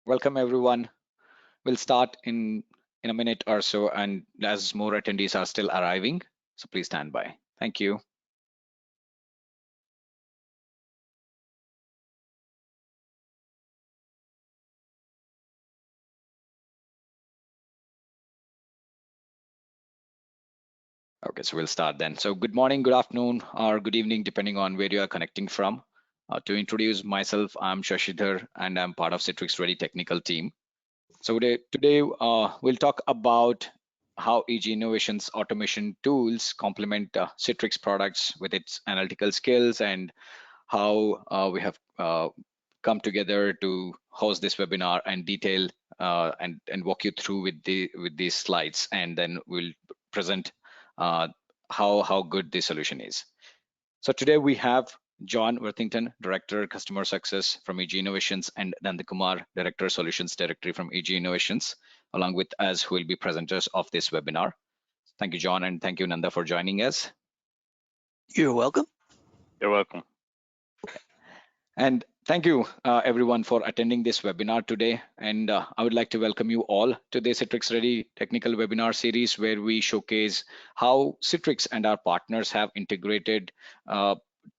Welcome everyone. We'll start in a minute or so, and as more attendees are still arriving, so please stand by. Thank you. Okay, so we'll start then. So good morning, good afternoon, or good evening, depending on where you are connecting from. To introduce myself, I'm Shashidhar, and I'm part of Citrix Ready technical team. So today we'll talk about how EG Innovations automation tools complement Citrix products with its analytical skills, and how we have come together to host this webinar and detail and walk you through with these slides, and then we'll present how good the solution is. So today we have John Worthington, Director Customer Success from EG Innovations, and Nanda Kumar, Director Solutions Directory from EG Innovations, along with us, who will be presenters of this webinar. Thank you, John, and thank you, Nanda, for joining us. You're welcome. You're welcome. And thank you, everyone, for attending this webinar today. And I would like to welcome you all to the Citrix Ready technical webinar series, where we showcase how Citrix and our partners have integrated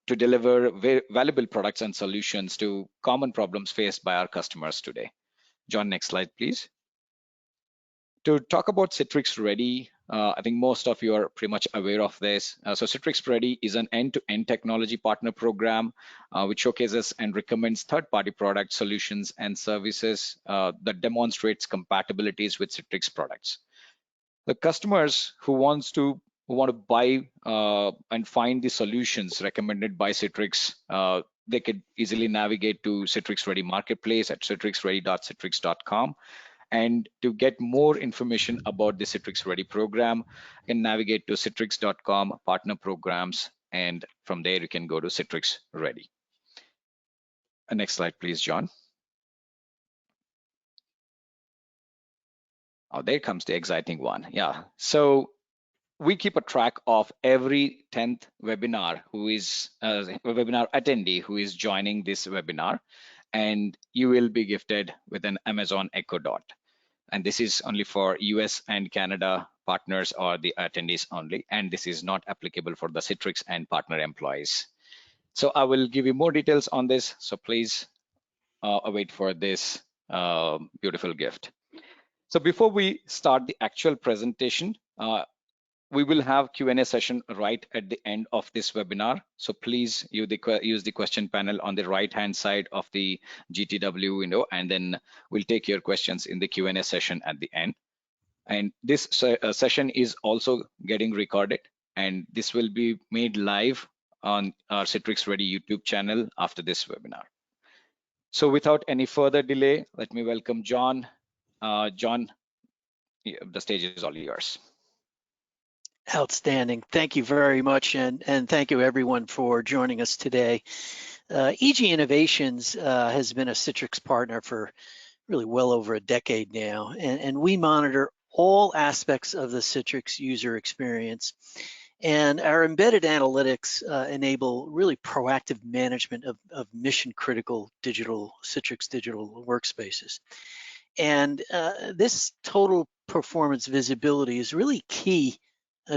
to deliver very valuable products and solutions to common problems faced by our customers today. John, next slide, please. To talk about Citrix Ready, I think most of you are pretty much aware of this. So Citrix Ready is an end-to-end technology partner program which showcases and recommends third-party product solutions and services that demonstrates compatibilities with Citrix products. The customers who want to buy and find the solutions recommended by Citrix, they could easily navigate to Citrix Ready Marketplace at citrixready.citrix.com. And to get more information about the Citrix Ready program, you can navigate to citrix.com partner programs, and from there you can go to Citrix Ready. Next slide, please, John. Oh, there comes the exciting one. Yeah. So we keep a track of every 10th webinar webinar attendee who is joining this webinar, and you will be gifted with an Amazon Echo Dot. And this is only for US and Canada partners or the attendees only, and this is not applicable for the Citrix and partner employees. So I will give you more details on this, so please await for this beautiful gift. So before we start the actual presentation, we will have Q&A session right at the end of this webinar. So please use the question panel on the right-hand side of the GTW window, and then we'll take your questions in the Q&A session at the end. And this session is also getting recorded, and this will be made live on our Citrix Ready YouTube channel after this webinar. So without any further delay, let me welcome John. John, the stage is all yours. Outstanding. Thank you very much, and thank you everyone for joining us today. EG Innovations has been a Citrix partner for really well over a decade now, and we monitor all aspects of the Citrix user experience. And our embedded analytics enable really proactive management of mission-critical Citrix digital workspaces. And this total performance visibility is really key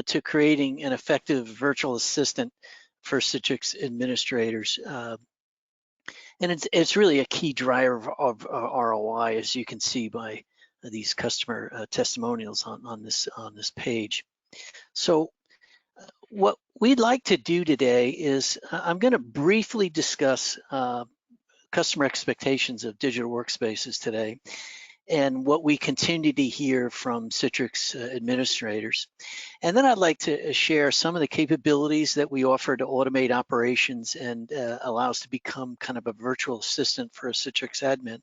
to creating an effective virtual assistant for Citrix administrators. And it's really a key driver of ROI, as you can see by these customer testimonials on this page. So what we'd like to do today is I'm going to briefly discuss customer expectations of digital workspaces today, and what we continue to hear from Citrix administrators. And then I'd like to share some of the capabilities that we offer to automate operations and allow us to become kind of a virtual assistant for a Citrix admin.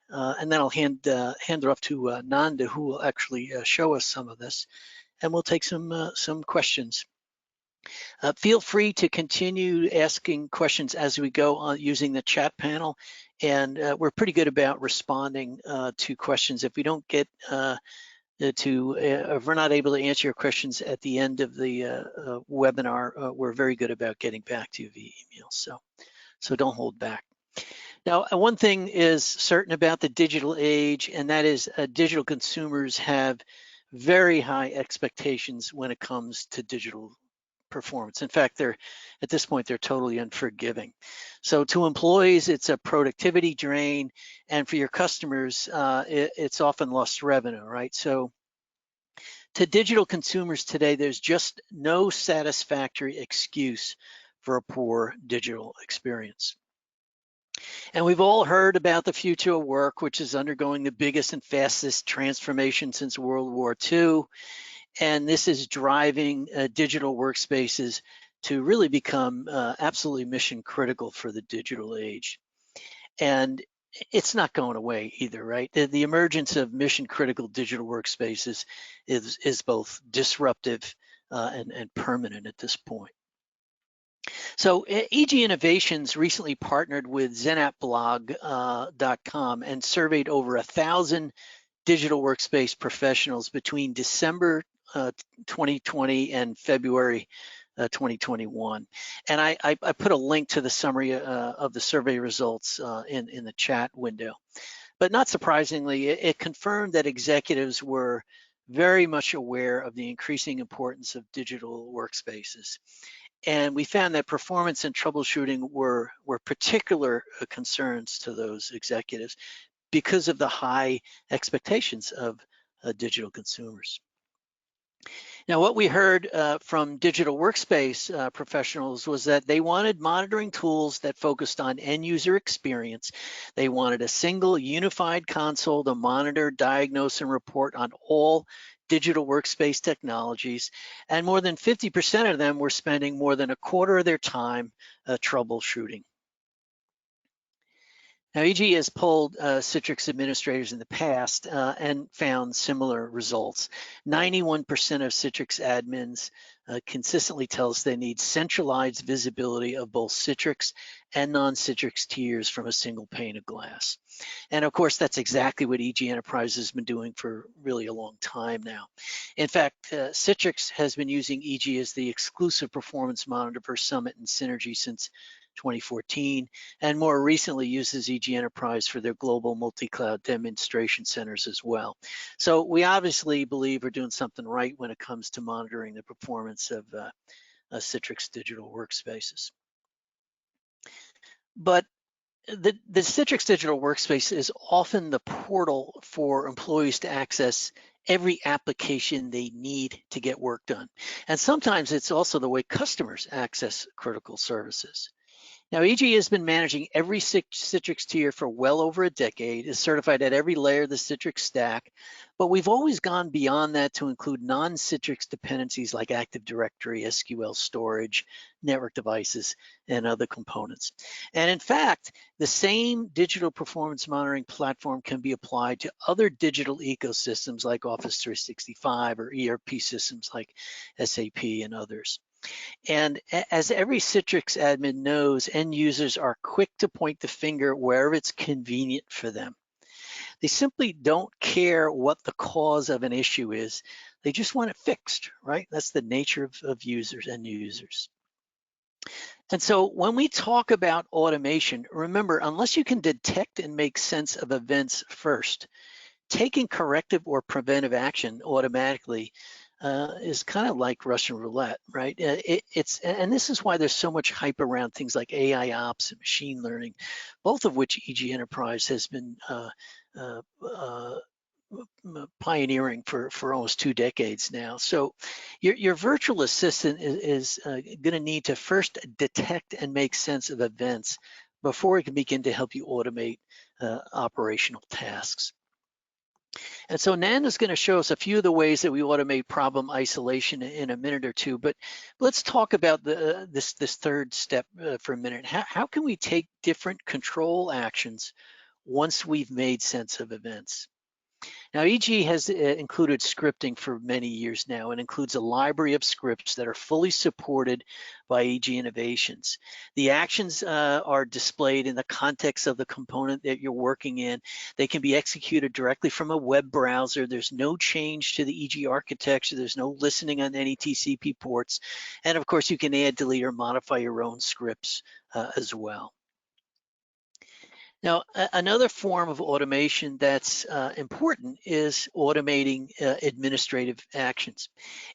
And then I'll hand it off to Nanda, who will actually show us some of this, and we'll take some questions. Feel free to continue asking questions as we go on using the chat panel, and we're pretty good about responding to questions. If we don't get if we're not able to answer your questions at the end of the webinar, we're very good about getting back to you via email. So don't hold back. Now, one thing is certain about the digital age, and that is digital consumers have very high expectations when it comes to digital performance. In fact, at this point, they're totally unforgiving. So to employees, it's a productivity drain, and for your customers, it's often lost revenue, right? So to digital consumers today, there's just no satisfactory excuse for a poor digital experience. And we've all heard about the future of work, which is undergoing the biggest and fastest transformation since World War II. And this is driving digital workspaces to really become absolutely mission critical for the digital age. And it's not going away either, right? The emergence of mission critical digital workspaces is both disruptive and permanent at this point. So EG Innovations recently partnered with ZenAppBlog.com and surveyed over 1,000 digital workspace professionals between December 2020 and February 2021. And I put a link to the summary of the survey results in the chat window. But not surprisingly, it confirmed that executives were very much aware of the increasing importance of digital workspaces. And we found that performance and troubleshooting were particular concerns to those executives because of the high expectations of digital consumers. Now, what we heard from digital workspace professionals was that they wanted monitoring tools that focused on end user experience. They wanted a single unified console to monitor, diagnose, and report on all digital workspace technologies. And more than 50% of them were spending more than a quarter of their time troubleshooting. Now, EG has polled Citrix administrators in the past and found similar results. 91% of Citrix admins consistently tell us they need centralized visibility of both Citrix and non-Citrix tiers from a single pane of glass. And of course, that's exactly what EG Enterprise has been doing for really a long time now. In fact, Citrix has been using EG as the exclusive performance monitor for Summit and Synergy since 2014, and more recently uses EG Enterprise for their global multi-cloud demonstration centers as well. So we obviously believe we're doing something right when it comes to monitoring the performance of Citrix digital workspaces. But the Citrix digital workspace is often the portal for employees to access every application they need to get work done. And sometimes it's also the way customers access critical services. Now, EG has been managing every Citrix tier for well over a decade, is certified at every layer of the Citrix stack, but we've always gone beyond that to include non-Citrix dependencies like Active Directory, SQL storage, network devices, and other components. And in fact, the same digital performance monitoring platform can be applied to other digital ecosystems like Office 365 or ERP systems like SAP and others. And as every Citrix admin knows, end users are quick to point the finger wherever it's convenient for them. They simply don't care what the cause of an issue is. They just want it fixed, right? That's the nature of users and users. And so when we talk about automation, remember, unless you can detect and make sense of events first, taking corrective or preventive action automatically is kind of like Russian roulette, right? And this is why there's so much hype around things like AI ops and machine learning, both of which EG Enterprise has been pioneering for almost 2 decades now. So your virtual assistant is going to need to first detect and make sense of events before it can begin to help you automate operational tasks. And so Nan is going to show us a few of the ways that we automate problem isolation in a minute or two, but let's talk about this third step for a minute. How can we take different control actions once we've made sense of events? Now, EG has included scripting for many years now and includes a library of scripts that are fully supported by EG Innovations. The actions are displayed in the context of the component that you're working in. They can be executed directly from a web browser. There's no change to the EG architecture. There's no listening on any TCP ports. And of course, you can add, delete, or modify your own scripts as well. Now, another form of automation that's important is automating administrative actions.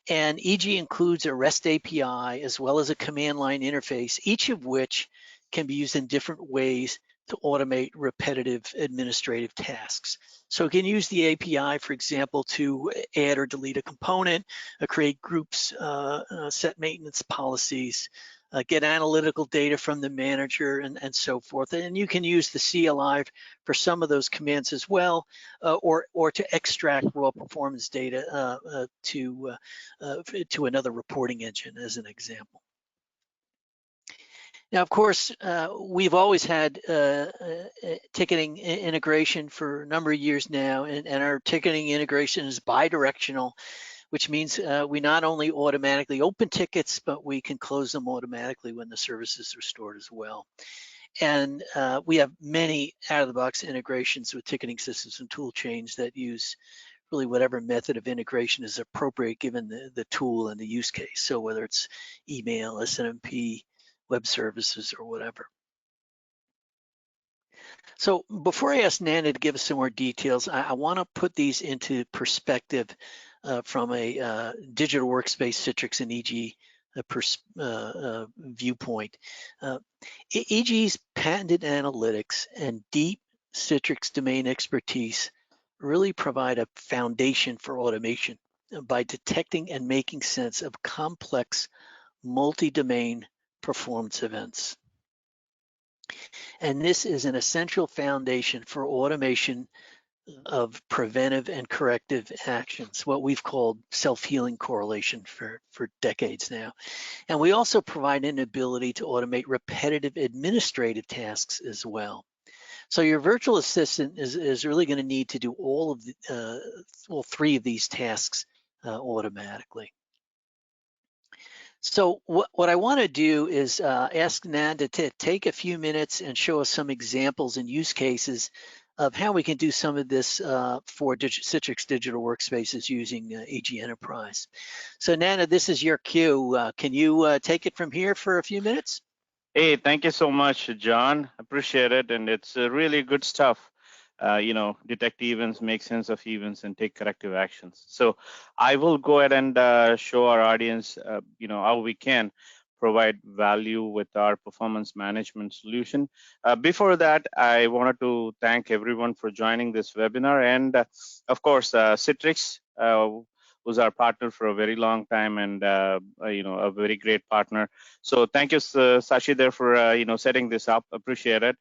And EG includes a REST API as well as a command line interface, each of which can be used in different ways to automate repetitive administrative tasks. So it can use the API, for example, to add or delete a component, create groups, set maintenance policies, get analytical data from the manager, and so forth. And you can use the CLI for some of those commands as well, or to extract raw performance data to another reporting engine, as an example. Now, of course, we've always had ticketing integration for a number of years now, and our ticketing integration is bidirectional, which means we not only automatically open tickets, but we can close them automatically when the service is restored as well. And we have many out-of-the-box integrations with ticketing systems and tool chains that use really whatever method of integration is appropriate given the tool and the use case. So whether it's email, SNMP, web services, or whatever. So before I ask Nana to give us some more details, I want to put these into perspective from a digital workspace, Citrix and EG viewpoint. EG's patented analytics and deep Citrix domain expertise really provide a foundation for automation by detecting and making sense of complex multi-domain performance events. And this is an essential foundation for automation of preventive and corrective actions, what we've called self-healing correlation for decades now. And we also provide an ability to automate repetitive administrative tasks as well. So your virtual assistant is really going to need to do all three of these tasks automatically. So what I want to do is ask Nanda to take a few minutes and show us some examples and use cases of how we can do some of this for Citrix Digital Workspaces using EG Enterprise. So Nanda, this is your cue. Can you take it from here for a few minutes? Hey, thank you so much, John. Appreciate it. And it's really good stuff. Detect events, make sense of events, and take corrective actions. So I will go ahead and show our audience, how we can provide value with our performance management solution. Before that, I wanted to thank everyone for joining this webinar. And of course, Citrix was our partner for a very long time, and a very great partner. So thank you, Sashi, there for setting this up. Appreciate it.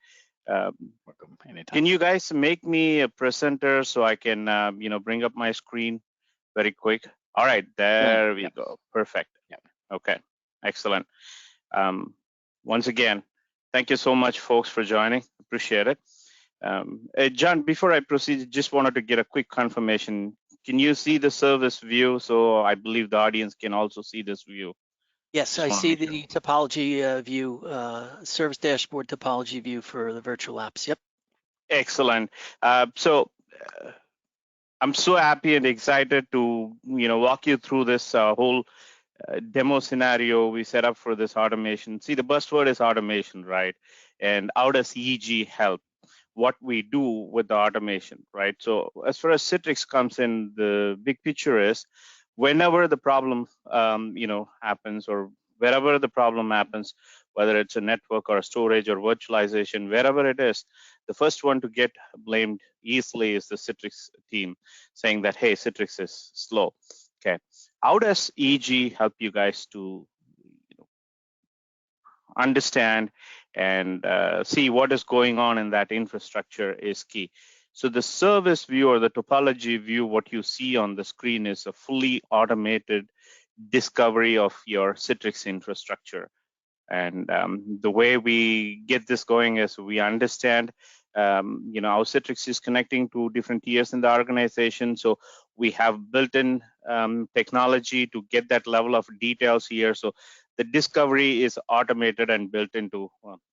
Welcome anytime. Can you guys make me a presenter so I can bring up my screen very quick? All right, there we go. Perfect. Yeah. Okay, excellent. Once again, thank you so much, folks, for joining. Appreciate it. John, before I proceed, just wanted to get a quick confirmation. Can you see the service view? So I believe the audience can also see this view. Yes, I see the topology view, service dashboard topology view for the virtual apps. Yep. Excellent. So I'm so happy and excited to walk you through this whole demo scenario we set up for this automation. See, the buzzword is automation, right? And how does EG help? What we do with the automation, right? So as far as Citrix comes in, the big picture is whenever the problem happens, or wherever the problem happens, whether it's a network or a storage or virtualization, wherever it is, the first one to get blamed easily is the Citrix team, saying that, hey, Citrix is slow. Okay, how does EG help you guys to understand and see what is going on in that infrastructure is key. So the service view or the topology view, what you see on the screen is a fully automated discovery of your Citrix infrastructure. And the way we get this going is we understand how Citrix is connecting to different tiers in the organization. So we have built-in technology to get that level of details here. So the discovery is automated and built into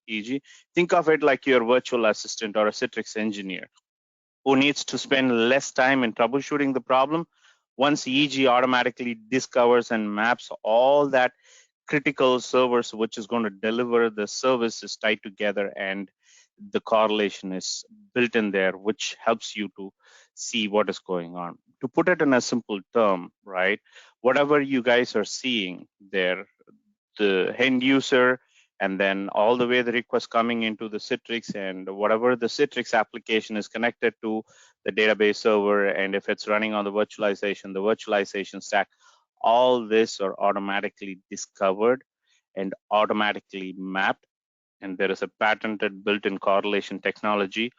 EG. Think of it like your virtual assistant or a Citrix engineer who needs to spend less time in troubleshooting the problem. Once EG automatically discovers and maps all that critical servers which is going to deliver the services tied together, and the correlation is built in there, which helps you to see what is going on. To put it in a simple term, right? Whatever you guys are seeing there, the end user, and then all the way the request coming into the Citrix, and whatever the Citrix application is connected to the database server, and if it's running on the virtualization stack, all this are automatically discovered and automatically mapped. And there is a patented built-in correlation technology,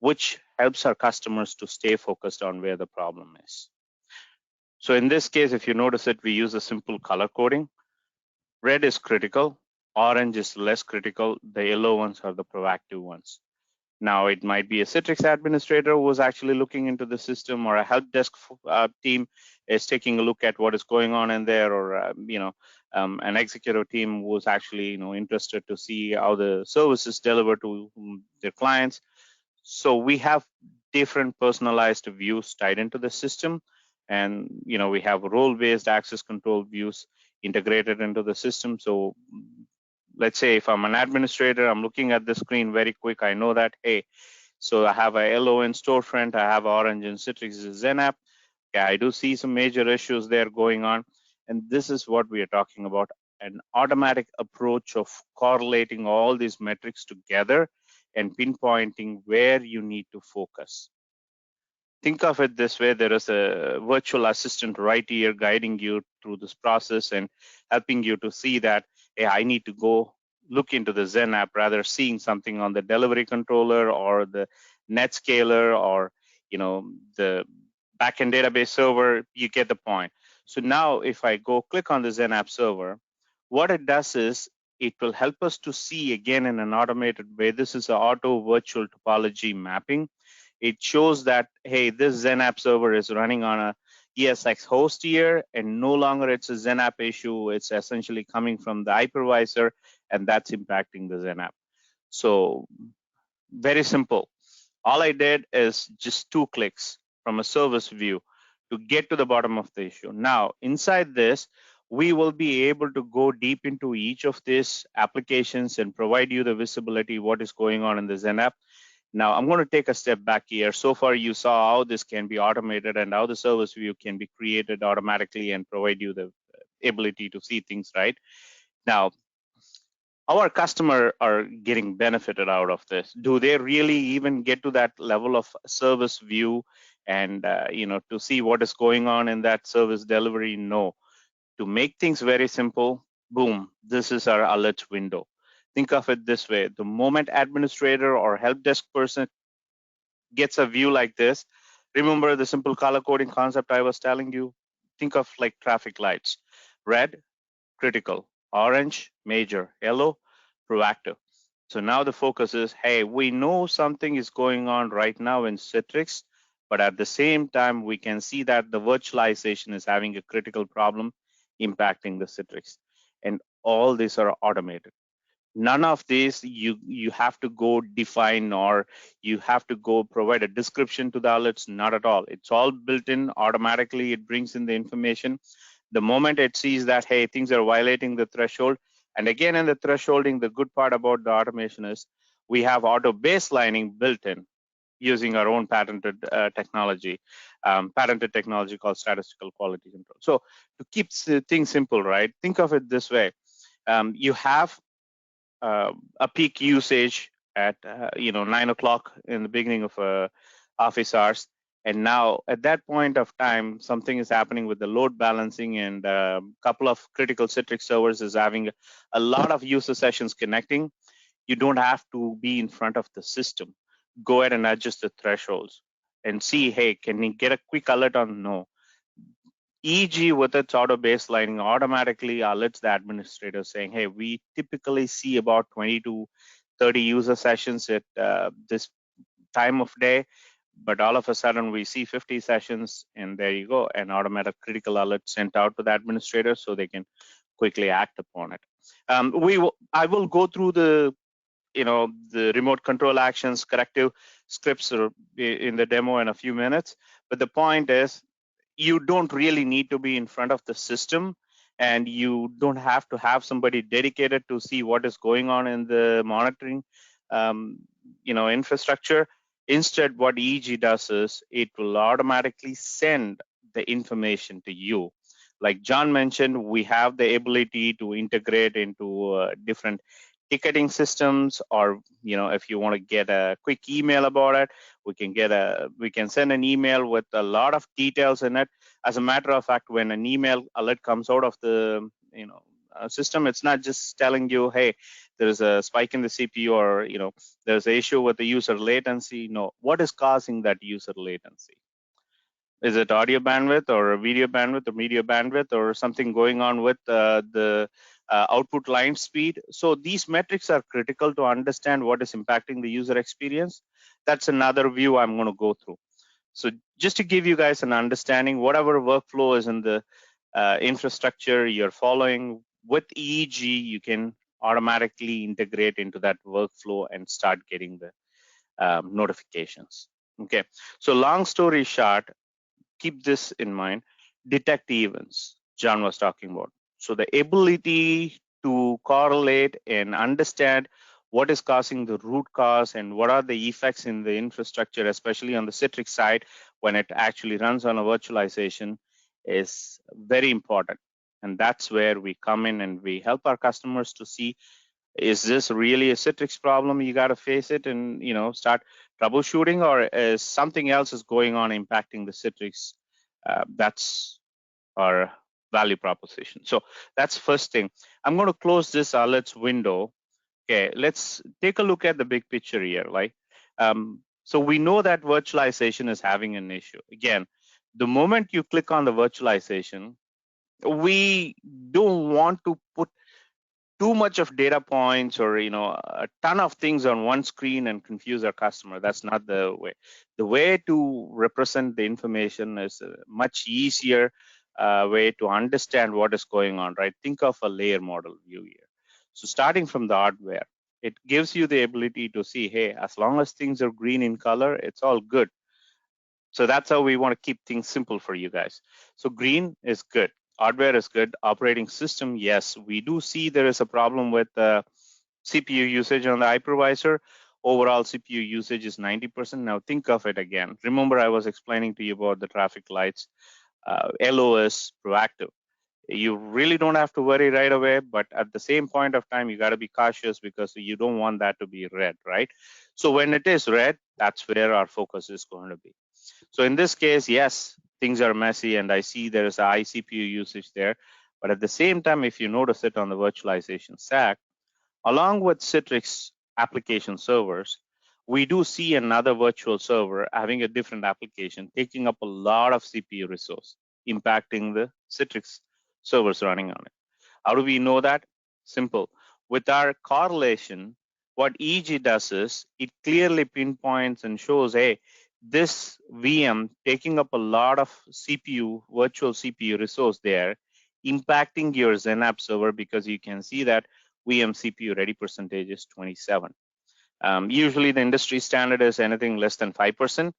which helps our customers to stay focused on where the problem is. So in this case, if you notice it, we use a simple color coding. Red is critical, orange is less critical, the yellow ones are the proactive ones. Now, it might be a Citrix administrator who is actually looking into the system, or a help desk team is taking a look at what is going on in there, or an executive team who is actually interested to see how the service is delivered to their clients. So we have different personalized views tied into the system, and we have role-based access control views integrated into the system. So let's say if I'm an administrator, I'm looking at the screen very quick. I know that, hey, so I have a yellow in storefront, I have orange in Citrix Zen app. Yeah, I do see some major issues there going on. And this is what we are talking about, an automatic approach of correlating all these metrics together and pinpointing where you need to focus. Think of it this way: there is a virtual assistant right here guiding you through this process and helping you to see that, hey, I need to go look into the Zen app rather seeing something on the delivery controller or the NetScaler or the backend database server. You get the point. So now if I go click on the Zen app server, what it does is it will help us to see again in an automated way. This is an auto virtual topology mapping. It shows that, hey, this Zen app server is running on a ESX host here, and no longer it's a Zen app issue. It's essentially coming from the hypervisor, and that's impacting the Zen app. So very simple. All I did is just 2 clicks from a service view to get to the bottom of the issue. Now, inside this, we will be able to go deep into each of these applications and provide you the visibility, what is going on in the Zen app. Now, I'm going to take a step back here. So far, you saw how this can be automated and how the service view can be created automatically and provide you the ability to see things, right? Now, our customer are getting benefited out of this. Do they really even get to that level of service view and to see what is going on in that service delivery? No. To make things very simple, boom, this is our alerts window. Think of it this way: the moment administrator or help desk person gets a view like this, remember the simple color coding concept I was telling you? Think of like traffic lights: red, critical; orange, major; yellow, proactive. So now the focus is, hey, we know something is going on right now in Citrix, but at the same time, we can see that the virtualization is having a critical problem impacting the Citrix. And all these are automated. None of these you have to go define, or you have to go provide a description to the alerts. Not at all. It's all built in automatically. It brings in the information. The moment it sees that, hey, things are violating the threshold, and again in the thresholding, the good part about the automation is we have auto baselining built in using our own patented technology called statistical quality control. So to keep things simple, right? Think of it this way: you have a peak usage at 9 o'clock in the beginning of office hours, and now at that point of time something is happening with the load balancing, and a couple of critical Citrix servers is having a lot of user sessions connecting. You don't have to be in front of the system. Go ahead and adjust the thresholds and see, hey, can you get a quick alert on? No. EG with its auto baselining automatically alerts the administrator saying, hey, we typically see about 20 to 30 user sessions at this time of day, but all of a sudden we see 50 sessions, and there you go, an automatic critical alert sent out to the administrator so they can quickly act upon it. I will go through the remote control actions, corrective scripts in the demo in a few minutes, but the point is, you don't really need to be in front of the system, and you don't have to have somebody dedicated to see what is going on in the monitoring. infrastructure. Instead, what EEG does is it will automatically send the information to you. Like John mentioned, we have the ability to integrate into different ticketing systems, or if you want to get a quick email about it, we can send an email with a lot of details in it. As a matter of fact, when an email alert comes out of the system, it's not just telling you, hey, there's a spike in the CPU, or there's an issue with the user latency. No, what is causing that user latency? Is it audio bandwidth or video bandwidth or media bandwidth or something going on with the output line speed? So these metrics are critical to understand what is impacting the user experience. That's another view I'm going to go through. So just to give you guys an understanding, whatever workflow is in the infrastructure you're following with EEG, you can automatically integrate into that workflow and start getting the notifications. Okay, so long story short, keep this in mind. Detect events John was talking about. So the ability to correlate and understand what is causing the root cause and what are the effects in the infrastructure, especially on the Citrix side when it actually runs on a virtualization, is very important. And that's where we come in and we help our customers to see, is this really a Citrix problem? You got to face it and start troubleshooting, or is something else is going on impacting the Citrix? That's our value proposition. So that's first thing. I'm going to close this alerts window. Okay, let's take a look at the big picture here. So we know that virtualization is having an issue. Again, the moment you click on the virtualization, we don't want to put too much of data points or a ton of things on one screen and confuse our customer. That's not the way. The way to represent the information is a much easier way to understand what is going on, right? Think of a layer model view here. So starting from the hardware, it gives you the ability to see, hey, as long as things are green in color, it's all good. So that's how we want to keep things simple for you guys. So green is good. Hardware is good. Operating system, yes, we do see there is a problem with CPU usage on the hypervisor. Overall CPU usage is 90%. Now think of it again. Remember, I was explaining to you about the traffic lights. LOS proactive. You really don't have to worry right away, but at the same point of time, you got to be cautious because you don't want that to be red, right? So when it is red, that's where our focus is going to be. So in this case, yes, things are messy and I see there is a high CPU usage there. But at the same time, if you notice it on the virtualization stack, along with Citrix application servers, we do see another virtual server having a different application, taking up a lot of CPU resource, impacting the Citrix servers running on it. How do we know that? Simple. With our correlation, what EG does is it clearly pinpoints and shows, hey, this VM taking up a lot of CPU, virtual CPU resource there, impacting your XenApp server, because you can see that VM CPU ready percentage is 27. Usually the industry standard is anything less than 5%.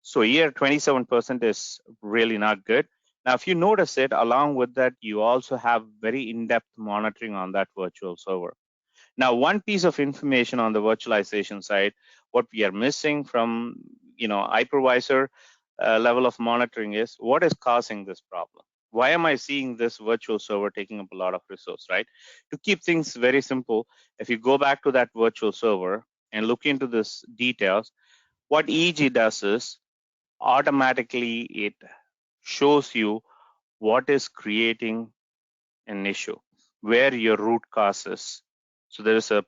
So here 27% is really not good. Now, if you notice it, along with that, you also have very in-depth monitoring on that virtual server. Now, one piece of information on the virtualization side, what we are missing from hypervisor level of monitoring is what is causing this problem. Why am I seeing this virtual server taking up a lot of resource, right? To keep things very simple, if you go back to that virtual server and look into this details, what EEG does is automatically it shows you what is creating an issue, where your root cause is. So there is a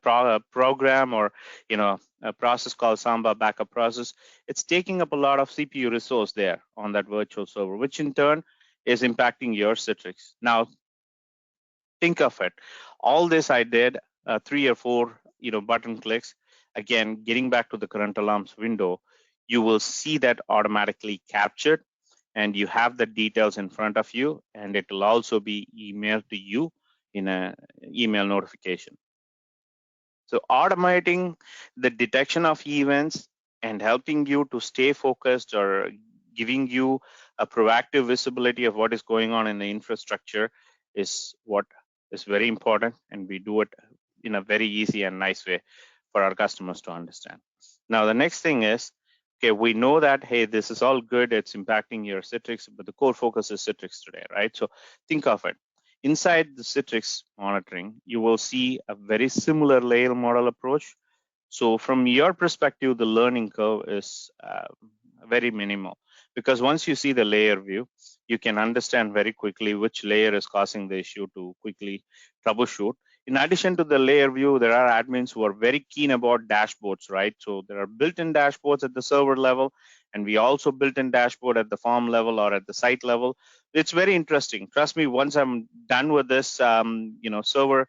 program or a process called Samba backup process. It's taking up a lot of CPU resource there on that virtual server, which in turn is impacting your Citrix. Now think of it. All this I did 3 or 4 button clicks. Again, getting back to the current alarms window, you will see that automatically captured, and you have the details in front of you, and it will also be emailed to you in an email notification. So automating the detection of events and helping you to stay focused, or giving you a proactive visibility of what is going on in the infrastructure, is what is very important, and we do it in a very easy and nice way for our customers to understand. Now, the next thing is, okay, we know that, hey, this is all good. It's impacting your Citrix, but the core focus is Citrix today, right? So think of it. Inside the Citrix monitoring, you will see a very similar layer model approach. So from your perspective, the learning curve is very minimal, because once you see the layer view, you can understand very quickly which layer is causing the issue to quickly troubleshoot. In addition to the layer view, there are admins who are very keen about dashboards, right? So there are built-in dashboards at the server level, and we also built-in dashboard at the farm level or at the site level. It's very interesting. Trust me, once I'm done with this, server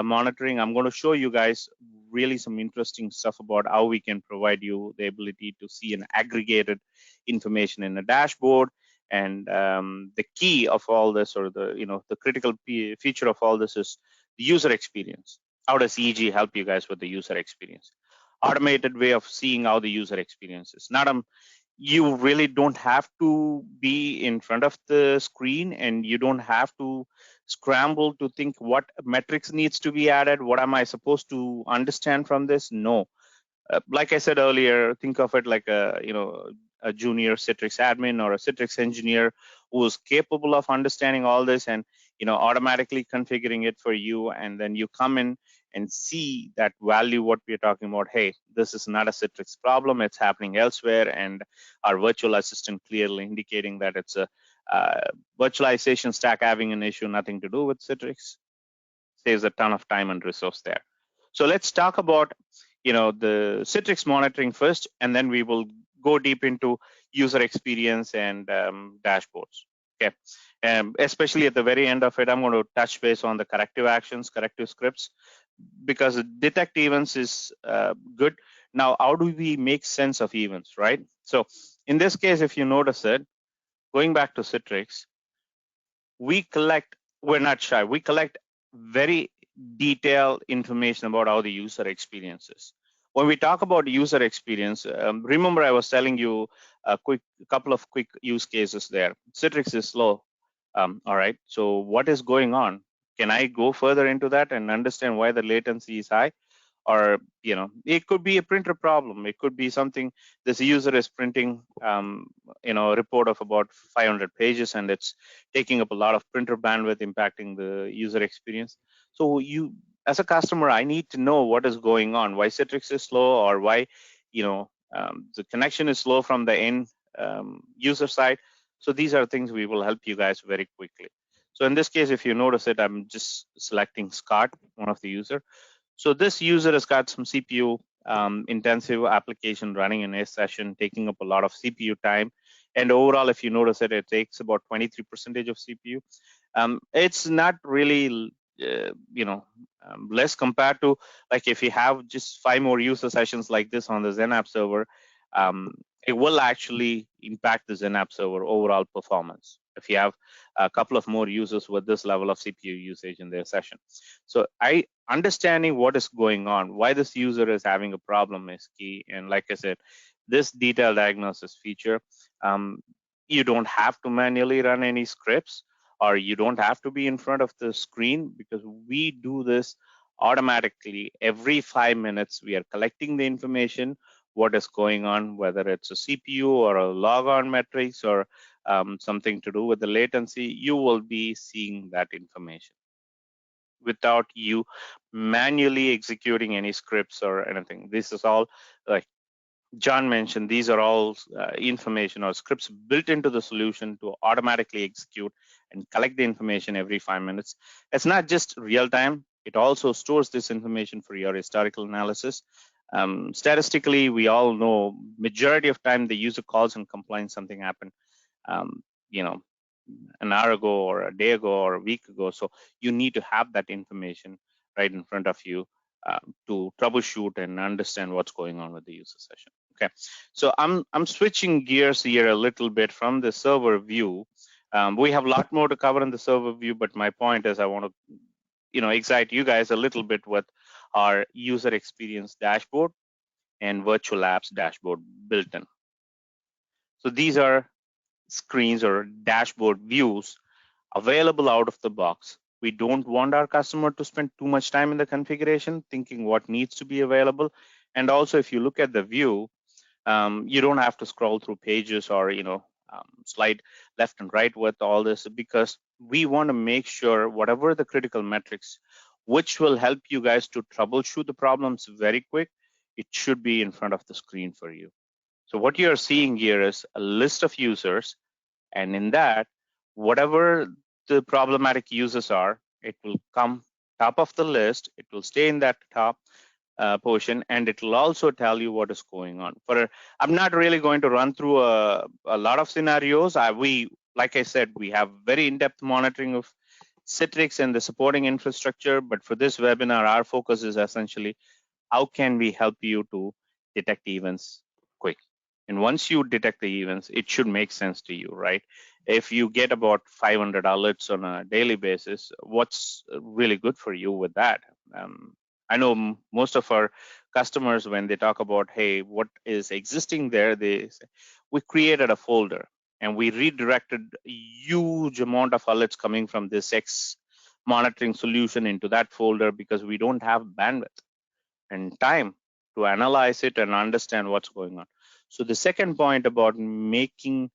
monitoring, I'm going to show you guys really some interesting stuff about how we can provide you the ability to see an aggregated information in a dashboard. And the key of all this, or the critical feature of all this, is the user experience. How does EG help you guys with the user experience? Automated way of seeing how the user experience is. Not you really don't have to be in front of the screen, and you don't have to scramble to think what metrics needs to be added. What am I supposed to understand from this? No. Like I said earlier, think of it like a junior Citrix admin or a Citrix engineer who is capable of understanding all this and automatically configuring it for you. And then you come in and see that value, what we're talking about. Hey, this is not a Citrix problem, it's happening elsewhere. And our virtual assistant clearly indicating that it's a virtualization stack having an issue, nothing to do with Citrix. Saves a ton of time and resource there. So let's talk about the Citrix monitoring first, and then we will go deep into user experience and dashboards. Okay, especially at the very end of it, I'm going to touch base on the corrective actions, corrective scripts, because detect events is good. Now, how do we make sense of events, right? So in this case, if you notice it, going back to Citrix, we're not shy. We collect very detailed information about how the user experience is. When we talk about user experience, remember I was telling you a couple of quick use cases there. Citrix is slow. All right, so what is going on? Can I go further into that and understand why the latency is high? Or it could be a printer problem. It could be something this user is printing a report of about 500 pages, and it's taking up a lot of printer bandwidth, impacting the user experience. So you, as a customer, I need to know what is going on, why Citrix is slow, or why the connection is slow from the end user side. So these are things we will help you guys very quickly. So in this case, if you notice it, I'm just selecting Scott, one of the user. So this user has got some CPU intensive application running in a session, taking up a lot of CPU time. And overall, if you notice it, it takes about 23% of CPU. It's not really, less compared to, like, if you have just 5 more user sessions like this on the XenApp server, it will actually impact the XenApp server overall performance if you have a couple of more users with this level of CPU usage in their session. So understanding what is going on, why this user is having a problem is key. And like I said, this detailed diagnosis feature, you don't have to manually run any scripts, or you don't have to be in front of the screen, because we do this automatically. Every 5 minutes, we are collecting the information, what is going on, whether it's a CPU or a logon metrics or something to do with the latency. You will be seeing that information without you manually executing any scripts or anything. This is all, like John mentioned, these are all information or scripts built into the solution to automatically execute and collect the information every 5 minutes. It's not just real time, it also stores this information for your historical analysis. Statistically, we all know majority of time the user calls and complains something happened, um, an hour ago or a day ago or a week ago. So you need to have that information right in front of you to troubleshoot and understand what's going on with the user session. Okay, so I'm switching gears here a little bit from the server view. We have a lot more to cover in the server view, but my point is I want to excite you guys a little bit with our user experience dashboard and virtual apps dashboard built in. So these are screens or dashboard views available out of the box We don't want our customer to spend too much time in the configuration, thinking what needs to be available. And also, if you look at the view, you don't have to scroll through pages or slide left and right with all this, because we want to make sure whatever the critical metrics which will help you guys to troubleshoot the problems very quick, it should be in front of the screen for you. So what you're seeing here is a list of users, and in that, whatever the problematic users are, it will come top of the list. It will stay in that top portion, and it will also tell you what is going on. I'm not really going to run through a lot of scenarios. Like I said, we have very in-depth monitoring of Citrix and the supporting infrastructure, but for this webinar, our focus is essentially how can we help you to detect events quick. And once you detect the events, it should make sense to you, right? If you get about 500 alerts on a daily basis, what's really good for you with that? I know most of our customers, when they talk about, hey, what is existing there, they say, we created a folder and we redirected a huge amount of alerts coming from this X monitoring solution into that folder because we don't have bandwidth and time to analyze it and understand what's going on. So the second point about making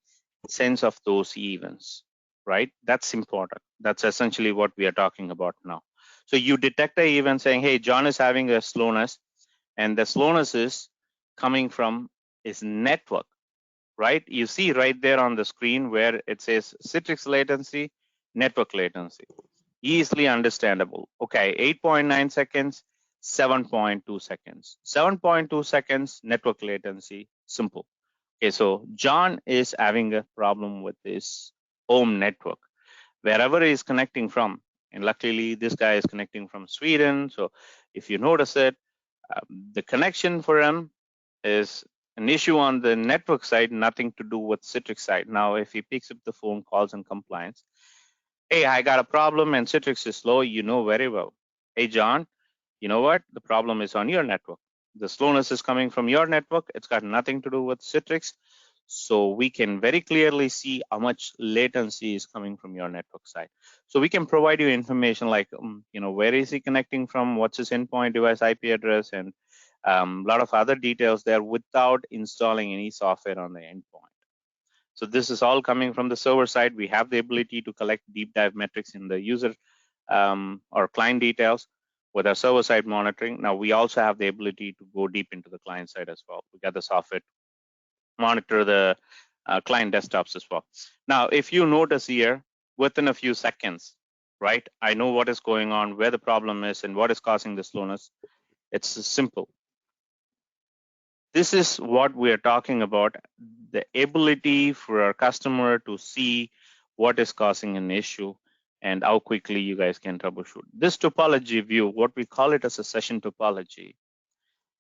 sense of those events, right? That's important. That's essentially what we are talking about now. So you detect an event saying, hey, John is having a slowness, and the slowness is coming from his network, right? You see right there on the screen where it says Citrix latency, network latency. Easily understandable. Okay, 8.9 seconds, 7.2 seconds. 7.2 seconds network latency, simple. Okay, so John is having a problem with his home network, wherever he is connecting from. And luckily, this guy is connecting from Sweden. So if you notice it, the connection for him is an issue on the network side, nothing to do with Citrix side. Now, if he picks up the phone, calls in compliance, hey, I got a problem and Citrix is slow, you know very well. Hey, John, you know what? The problem is on your network. The slowness is coming from your network. It's got nothing to do with Citrix. So we can very clearly see how much latency is coming from your network side. So we can provide you information like, where is he connecting from? What's his endpoint device IP address? And a lot of other details there without installing any software on the endpoint. So this is all coming from the server side. We have the ability to collect deep dive metrics in the user or client details with our server side monitoring. Now we also have the ability to go deep into the client side as well. We got the software to monitor the client desktops as well. Now, if you notice here, within a few seconds, right, I know what is going on, where the problem is, and what is causing the slowness. It's simple. This is what we are talking about, the ability for our customer to see what is causing an issue and how quickly you guys can troubleshoot. This topology view, what we call it as a session topology,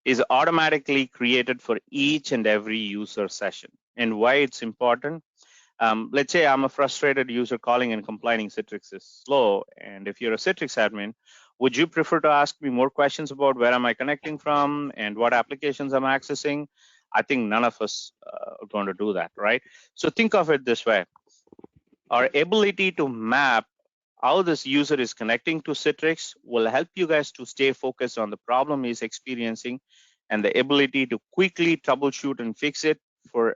is automatically created for each and every user session. And why it's important? Let's say I'm a frustrated user calling and complaining Citrix is slow. And if you're a Citrix admin, would you prefer to ask me more questions about where am I connecting from and what applications I'm accessing? I think none of us are going to do that, right? So think of it this way. Our ability to map how this user is connecting to Citrix will help you guys to stay focused on the problem he's experiencing and the ability to quickly troubleshoot and fix it for a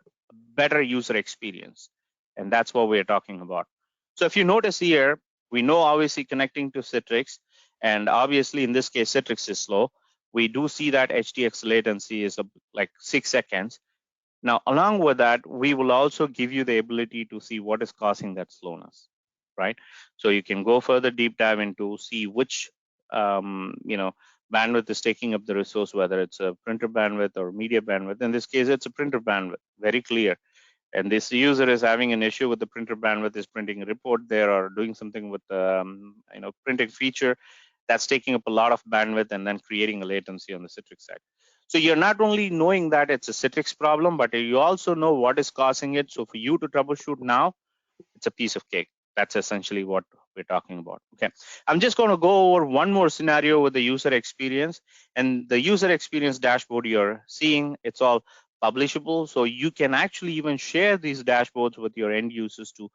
better user experience. And that's what we're talking about. So if you notice here, we know obviously connecting to Citrix, and obviously in this case, Citrix is slow. We do see that HTX latency is like 6 seconds. Now, along with that, we will also give you the ability to see what is causing that slowness, right? So you can go further deep dive into see which bandwidth is taking up the resource, whether it's a printer bandwidth or media bandwidth. In this case, it's a printer bandwidth, very clear. And this user is having an issue with the printer bandwidth, is printing a report there or doing something with printing feature that's taking up a lot of bandwidth and then creating a latency on the Citrix side. So you're not only knowing that it's a Citrix problem, but you also know what is causing it. So for you to troubleshoot now, it's a piece of cake. That's essentially what we're talking about. Okay, I'm just going to go over one more scenario with the user experience, and the user experience dashboard you're seeing, it's all publishable. So you can actually even share these dashboards with your end users to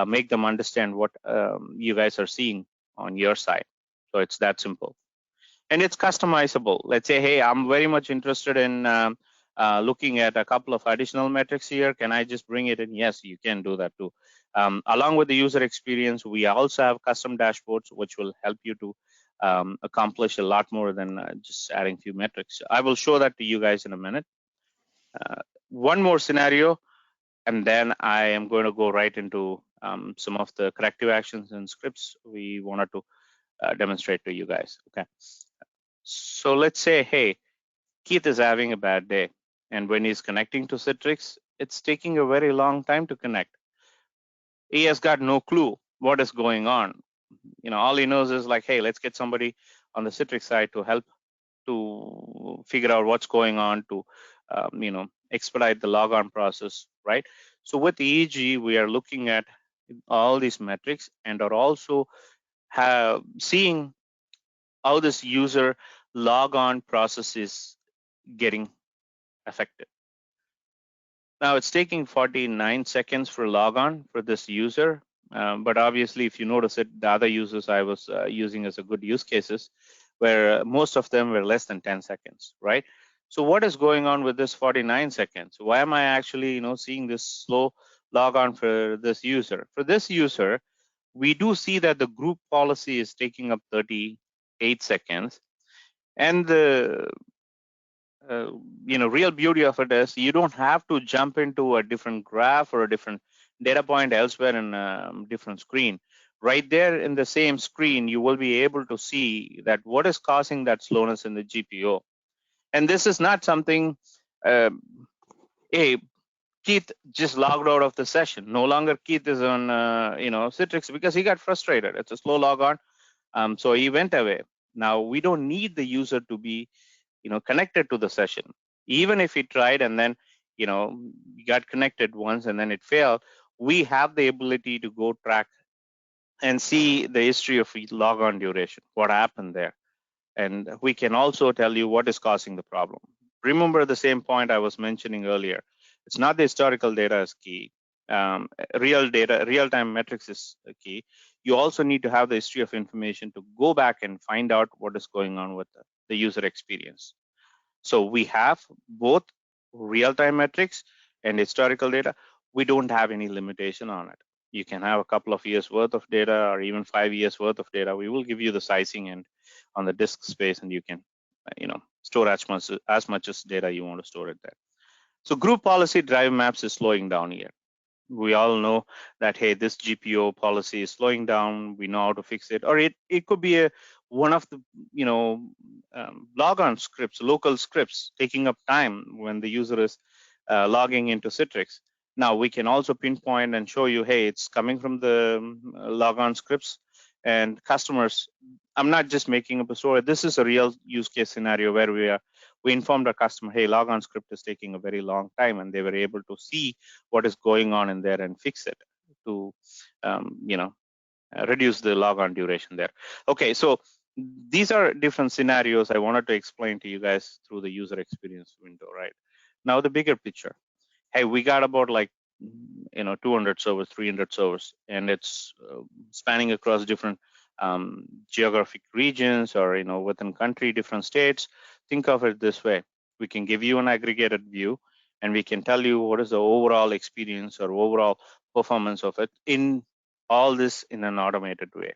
make them understand what you guys are seeing on your side. So it's that simple. And it's customizable. Let's say, hey, I'm very much interested in looking at a couple of additional metrics here. Can I just bring it in? Yes, you can do that too. Along with the user experience, we also have custom dashboards, which will help you to accomplish a lot more than just adding few metrics. I will show that to you guys in a minute. One more scenario, and then I am going to go right into some of the corrective actions and scripts we wanted to demonstrate to you guys. Okay. So let's say, hey, Keith is having a bad day, and when he's connecting to Citrix, it's taking a very long time to connect. He has got no clue what is going on. All he knows is like, hey, let's get somebody on the Citrix side to help to figure out what's going on to, expedite the logon process, right? So with EEG, we are looking at all these metrics and are also seeing how this user logon process is getting affected. Now it's taking 49 seconds for logon for this user, but obviously if you notice it, the other users I was using as a good use cases, where most of them were less than 10 seconds, right? So what is going on with this 49 seconds? Why am I actually seeing this slow logon for this user? For this user, we do see that the group policy is taking up 38 seconds, and the real beauty of it is you don't have to jump into a different graph or a different data point elsewhere in a different screen. Right there in the same screen, you will be able to see that what is causing that slowness in the GPO. And this is not something, hey, Keith just logged out of the session. No longer Keith is on, Citrix because he got frustrated. It's a slow logon, so he went away. Now we don't need the user to be connected to the session. Even if he tried and then got connected once and then it failed, we have the ability to go track and see the history of logon duration, what happened there. And we can also tell you what is causing the problem. Remember the same point I was mentioning earlier. It's not the historical data is key. Real data, real-time metrics is key. You also need to have the history of information to go back and find out what is going on with the user experience. So we have both real-time metrics and historical data. We don't have any limitation on it. You can have a couple of years worth of data or even 5 years worth of data. We will give you the sizing and on the disk space, and you can store as much as data you want to store it there. So group policy drive maps is slowing down here. We all know that, hey, this GPO policy is slowing down. We know how to fix it. Or it could be one of the logon scripts, local scripts, taking up time when the user is logging into Citrix. Now we can also pinpoint and show you, hey, it's coming from the logon scripts and customers. I'm not just making up a story. This is a real use case scenario where we informed our customer, hey, logon script is taking a very long time, and they were able to see what is going on in there and fix it to reduce the logon duration there. Okay, so these are different scenarios I wanted to explain to you guys through the user experience window, right? Now the bigger picture. Hey, we got about 200 servers, 300 servers, and it's spanning across different geographic regions or within country, different states. Think of it this way: we can give you an aggregated view, and we can tell you what is the overall experience or overall performance of it in all this in an automated way.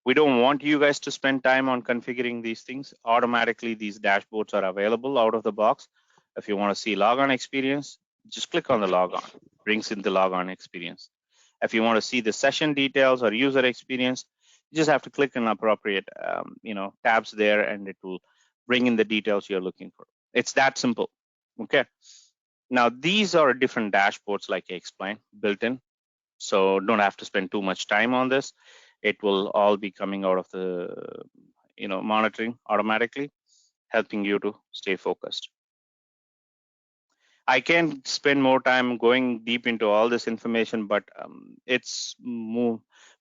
We don't want you guys to spend time on configuring these things. Automatically, these dashboards are available out of the box. If you want to see logon experience, just click on the logon, brings in the logon experience. If you want to see the session details or user experience, you just have to click on appropriate tabs there, and it will bring in the details you're looking for. It's that simple. Okay. Now these are different dashboards, like I explained, built in. So don't have to spend too much time on this. It will all be coming out of the monitoring automatically, helping you to stay focused. I can spend more time going deep into all this information, but it's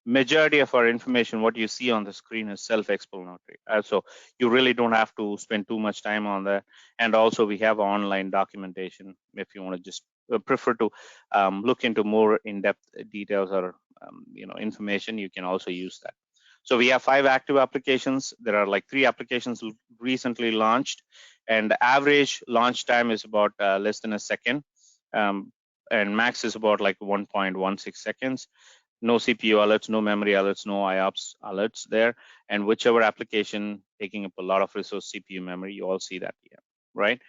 majority of our information, what you see on the screen, is self-explanatory. So you really don't have to spend too much time on that. And also we have online documentation if you want to just prefer to look into more in-depth details or information, you can also use that. So we have 5 active applications. There are like 3 applications recently launched, and the average launch time is about less than a second, and max is about like 1.16 seconds. No CPU alerts, no memory alerts, no IOPS alerts there, and whichever application taking up a lot of resource CPU memory, you all see that here, right?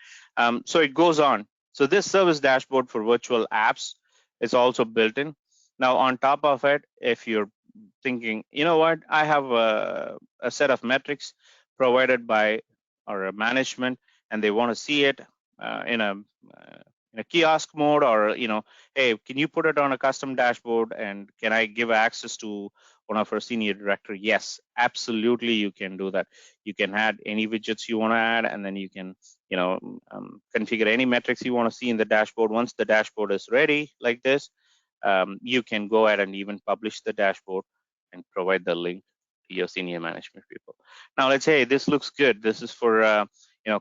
So it goes on. So this service dashboard for virtual apps is also built in. Now on top of it, if you're thinking, you know what, I have a set of metrics provided by our management, and they want to see it in a kiosk mode, or hey, can you put it on a custom dashboard, and can I give access to one of our senior director? Yes, absolutely, you can do that. You can add any widgets you want to add, and then you can configure any metrics you want to see in the dashboard. Once the dashboard is ready like this, you can go ahead and even publish the dashboard and provide the link to your senior management people. Now let's say this looks good. This is for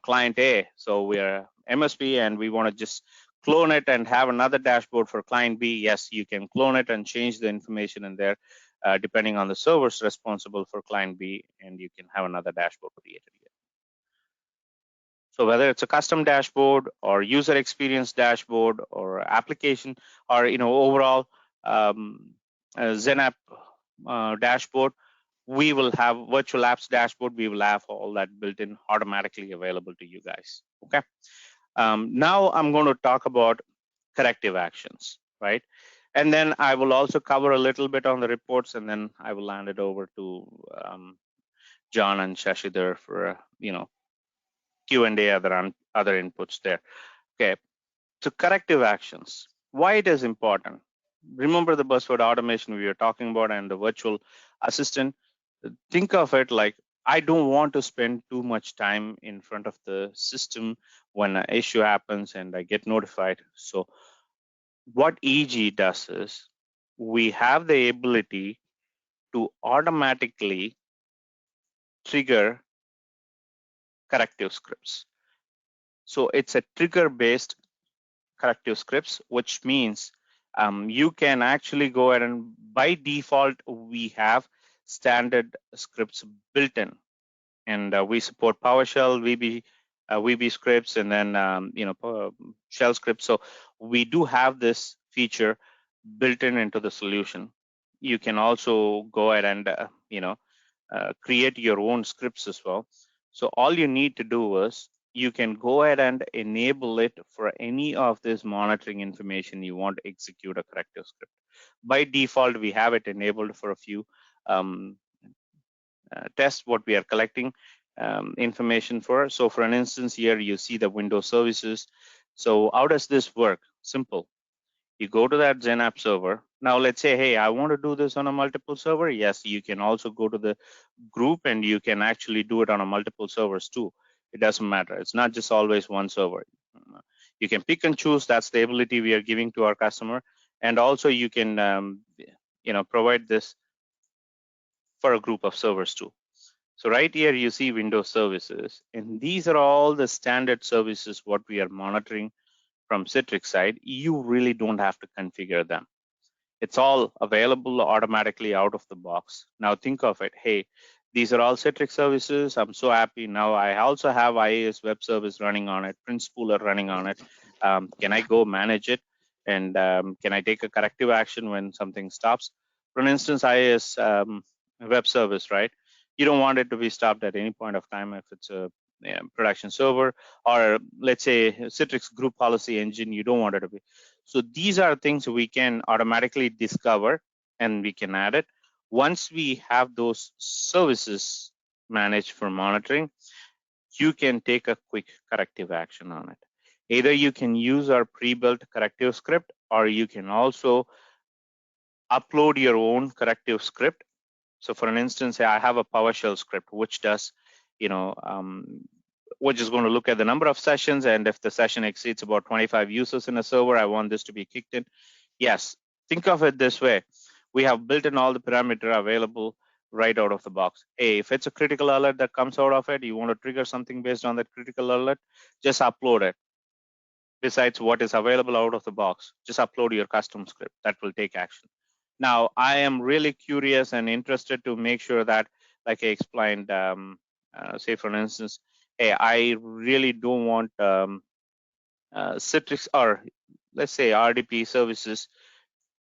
client A. So we are MSP and we want to just clone it and have another dashboard for client B. Yes, you can clone it and change the information in there depending on the servers responsible for client B, and you can have another dashboard created here. So whether it's a custom dashboard or user experience dashboard or application or overall ZenApp dashboard, we will have virtual apps dashboard. We will have all that built in automatically available to you guys. Okay. Now I'm going to talk about corrective actions, right? And then I will also cover a little bit on the reports, and then I will hand it over to John and Shashidhar for Q&A, other inputs there. Okay, so corrective actions. Why it is important? Remember the buzzword automation we were talking about and the virtual assistant. Think of it like, I don't want to spend too much time in front of the system when an issue happens and I get notified. So what EG does is we have the ability to automatically trigger corrective scripts. So it's a trigger-based corrective scripts, which means you can actually go ahead and by default, we have standard scripts built in, and we support PowerShell, VB scripts, and then shell scripts. So we do have this feature built in into the solution. You can also go ahead and create your own scripts as well. So all you need to do is you can go ahead and enable it for any of this monitoring information you want to execute a corrective script. By default, we have it enabled for a few tests what we are collecting information for. So for an instance here, you see the Windows services. So how does this work? Simple. You go to that ZenApp server. Now let's say, hey, I want to do this on a multiple server. Yes, you can also go to the group and you can actually do it on a multiple servers too. It doesn't matter. It's not just always one server. You can pick and choose. That's the ability we are giving to our customer. And also you can provide this for a group of servers too. So right here you see Windows services, and these are all the standard services what we are monitoring from Citrix side. You really don't have to configure them. It's all available automatically out of the box. Now think of it, hey, these are all Citrix services. I'm so happy. Now I also have IAS web service running on it, Print Spooler running on it. Can I go manage it? And can I take a corrective action when something stops? For instance, IAS web service, right? You don't want it to be stopped at any point of time if it's a production server, or let's say Citrix group policy engine, you don't want it to be. So these are things we can automatically discover and we can add it. Once we have those services managed for monitoring, you can take a quick corrective action on it. Either you can use our pre-built corrective script, or you can also upload your own corrective script. So for an instance, I have a PowerShell script, which does, which is going to look at the number of sessions, and if the session exceeds about 25 users in a server, I want this to be kicked in. Yes, think of it this way. We have built in all the parameter available right out of the box. Hey, if it's a critical alert that comes out of it, you want to trigger something based on that critical alert, just upload it. Besides what is available out of the box, just upload your custom script that will take action. Now, I am really curious and interested to make sure that, like I explained, say for instance, hey, I really don't want Citrix or let's say RDP services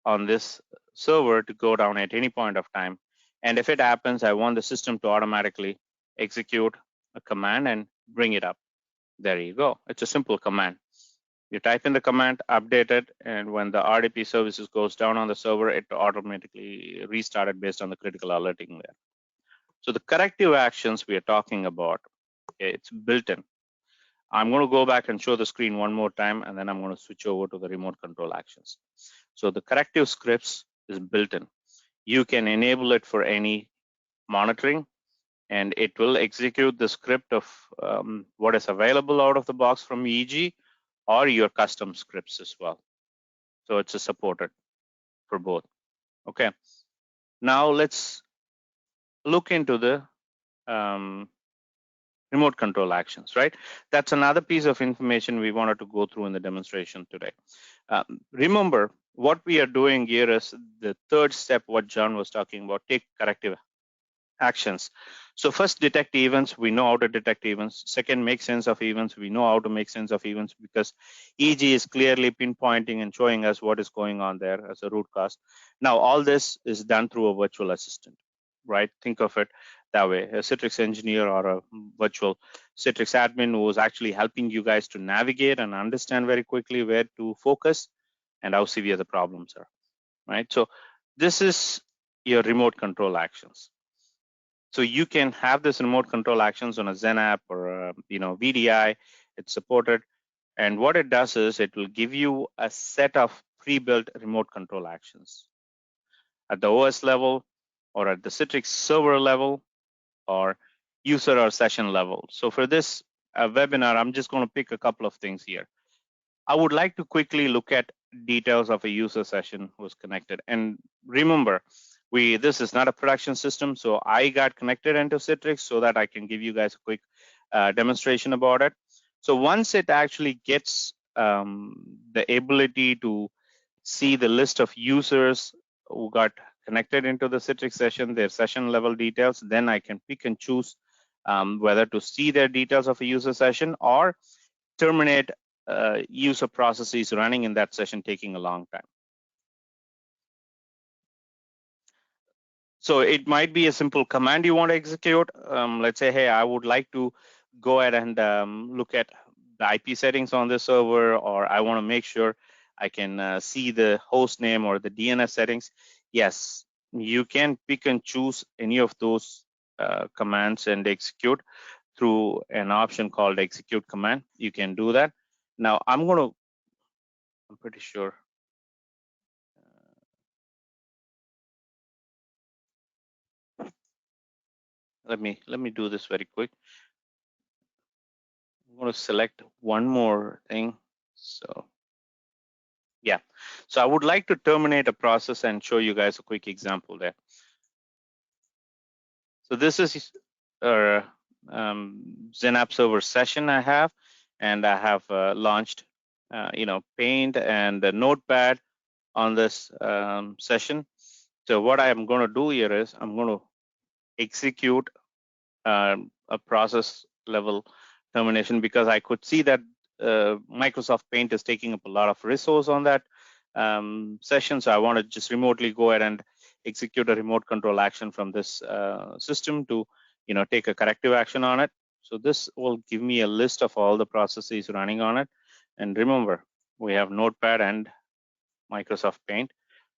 on this server to go down at any point of time. And if it happens, I want the system to automatically execute a command and bring it up. There you go. It's a simple command. You type in the command, update it, and when the RDP services goes down on the server, it automatically restarted based on the critical alerting there. So the corrective actions we are talking about, it's built in. I'm going to go back and show the screen one more time, and then I'm going to switch over to the remote control actions. So the corrective scripts is built in. You can enable it for any monitoring, and it will execute the script of what is available out of the box from EG or your custom scripts as well. So it's a supported for both. Okay. Now let's look into the remote control actions, right? That's another piece of information we wanted to go through in the demonstration today. Remember, what we are doing here is the third step, what John was talking about, take corrective actions. So first, detect events. We know how to detect events. Second, make sense of events. We know how to make sense of events because EG is clearly pinpointing and showing us what is going on there as a root cause. Now, all this is done through a virtual assistant, right? Think of it that way. A Citrix engineer or a virtual Citrix admin who is actually helping you guys to navigate and understand very quickly where to focus and how severe the problems are, right? So this is your remote control actions. So you can have this remote control actions on a Zen app or a, VDI. It's supported, and what it does is it will give you a set of pre-built remote control actions at the OS level, or at the Citrix server level, or user or session level. So for this webinar, I'm just going to pick a couple of things here. I would like to quickly look at details of a user session who's connected. And remember, this is not a production system, so I got connected into Citrix so that I can give you guys a quick demonstration about it. So once it actually gets the ability to see the list of users who got connected into the Citrix session, their session level details, then I can pick and choose whether to see their details of a user session or terminate user processes running in that session taking a long time. So it might be a simple command you want to execute. Let's say, hey, I would like to go ahead and look at the IP settings on this server, or I want to make sure I can see the host name or the DNS settings. Yes, you can pick and choose any of those commands and execute through an option called execute command. You can do that. Now I'm pretty sure. Let me do this very quick. I'm going to select one more thing. So yeah, so I would like to terminate a process and show you guys a quick example there. So this is a Zen App Server session I have, and I have launched Paint and the Notepad on this session. So what I am going to do here is I'm going to execute a process level termination because I could see that Microsoft Paint is taking up a lot of resource on that session. So I want to just remotely go ahead and execute a remote control action from this system to take a corrective action on it. So this will give me a list of all the processes running on it. And remember, we have Notepad and Microsoft Paint.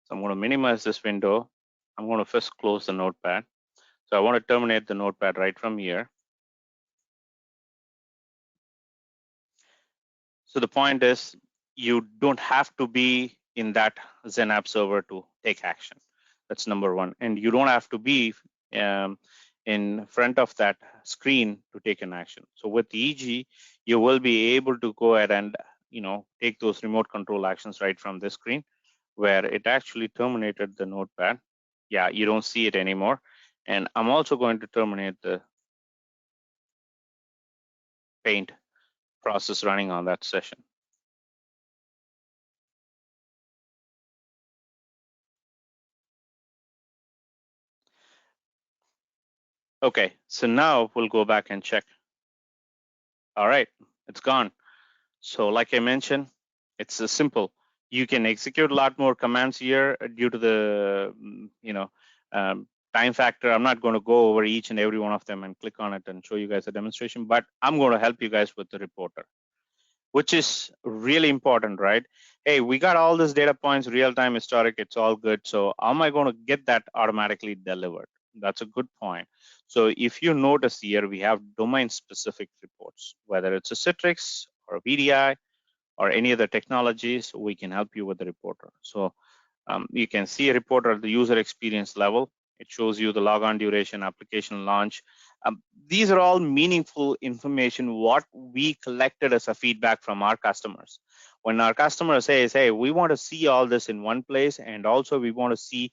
So I'm going to minimize this window. I'm going to first close the Notepad. So I want to terminate the Notepad right from here. So the point is, you don't have to be in that Zen app server to take action. That's number one. And you don't have to be in front of that screen to take an action. So with EG, you will be able to go ahead and take those remote control actions right from this screen, where it actually terminated the Notepad. Yeah, you don't see it anymore. And I'm also going to terminate the Paint process running on that session. Okay, so now we'll go back and check. All right, it's gone. So like I mentioned, it's simple. You can execute a lot more commands here due to the time factor. I'm not going to go over each and every one of them and click on it and show you guys a demonstration, but I'm going to help you guys with the reporter, which is really important, right? Hey, we got all these data points, real-time, historic, it's all good. So how am I going to get that automatically delivered? That's a good point. So if you notice here, we have domain-specific reports, whether it's a Citrix or a VDI or any other technologies, we can help you with the reporter. So you can see a reporter at the user experience level. It shows you the logon duration, application launch. These are all meaningful information, what we collected as a feedback from our customers. When our customer says, hey, we want to see all this in one place, and also we want to see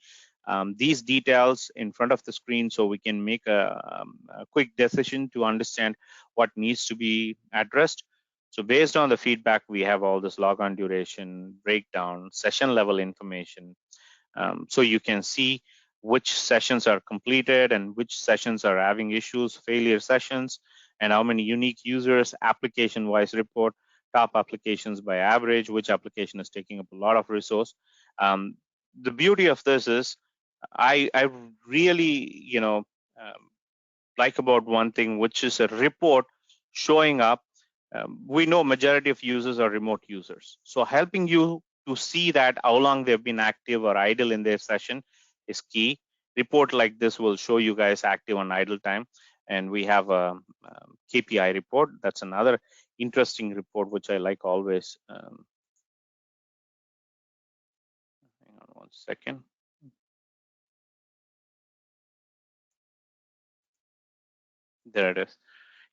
these details in front of the screen so we can make a quick decision to understand what needs to be addressed. So based on the feedback, we have all this logon duration, breakdown, session level information. So you can see which sessions are completed and which sessions are having issues, failure sessions, and how many unique users, application-wise report, top applications by average, which application is taking up a lot of resource. The beauty of this is I really, like about one thing, which is a report showing up. We know majority of users are remote users. So helping you to see that how long they've been active or idle in their session is key. Report like this will show you guys active on idle time. And we have a KPI report. That's another interesting report, which I like always. Hang on one second. There it is.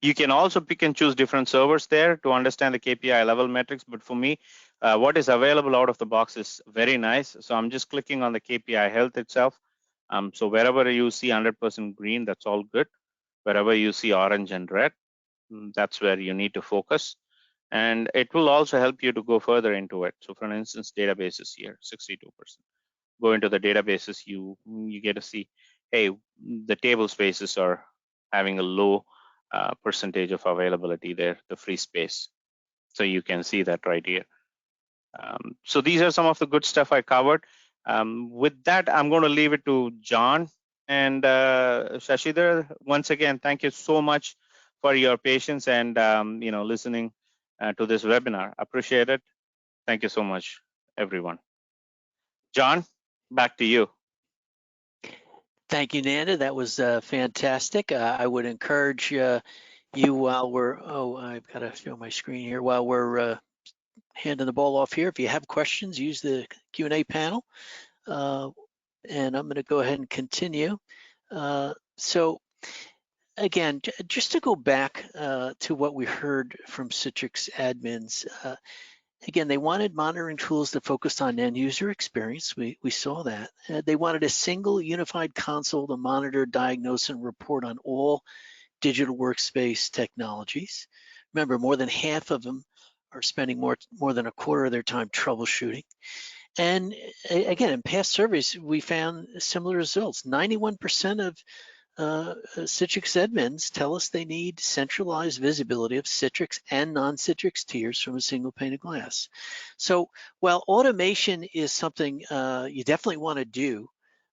You can also pick and choose different servers there to understand the KPI level metrics. But for me, what is available out of the box is very nice. So I'm just clicking on the KPI health itself. So wherever you see 100% green, that's all good. Wherever you see orange and red, that's where you need to focus. And it will also help you to go further into it. So for instance, databases here, 62%. Go into the databases, you get to see, hey, the table spaces are having a low percentage of availability there, the free space. So you can see that right here. So these are some of the good stuff I covered. With that, I'm going to leave it to John and Shashidhar. Once again, thank you so much for your patience and listening to this webinar. Appreciate it. Thank you so much, everyone. John, back to you. Thank you, Nanda. That was fantastic. I would encourage you while we're, I've got to show my screen here, while we're handing the ball off here. If you have questions, use the Q&A panel. And I'm going to go ahead and continue. So again, just to go back to what we heard from Citrix admins, again, they wanted monitoring tools that focused on end user experience. We saw that. They wanted a single unified console to monitor, diagnose, and report on all digital workspace technologies. Remember, more than half of them are spending more than a quarter of their time troubleshooting. And again, in past surveys, we found similar results. 91% of Citrix admins tell us they need centralized visibility of Citrix and non-Citrix tiers from a single pane of glass. So while automation is something you definitely want to do,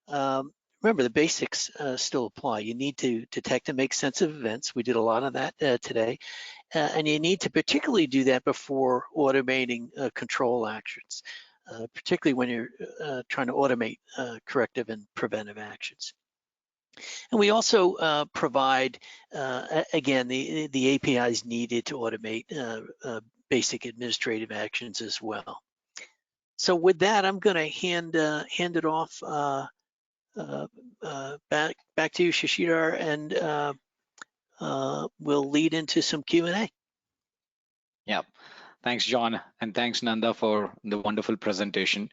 remember the basics still apply. You need to detect and make sense of events. We did a lot of that today. And you need to particularly do that before automating control actions, particularly when you're trying to automate corrective and preventive actions. And we also provide, again, the APIs needed to automate basic administrative actions as well. So with that, I'm going to hand it off back to you, Shashidhar, and we'll lead into some Q&A. Yeah, thanks, John, and thanks, Nanda, for the wonderful presentation.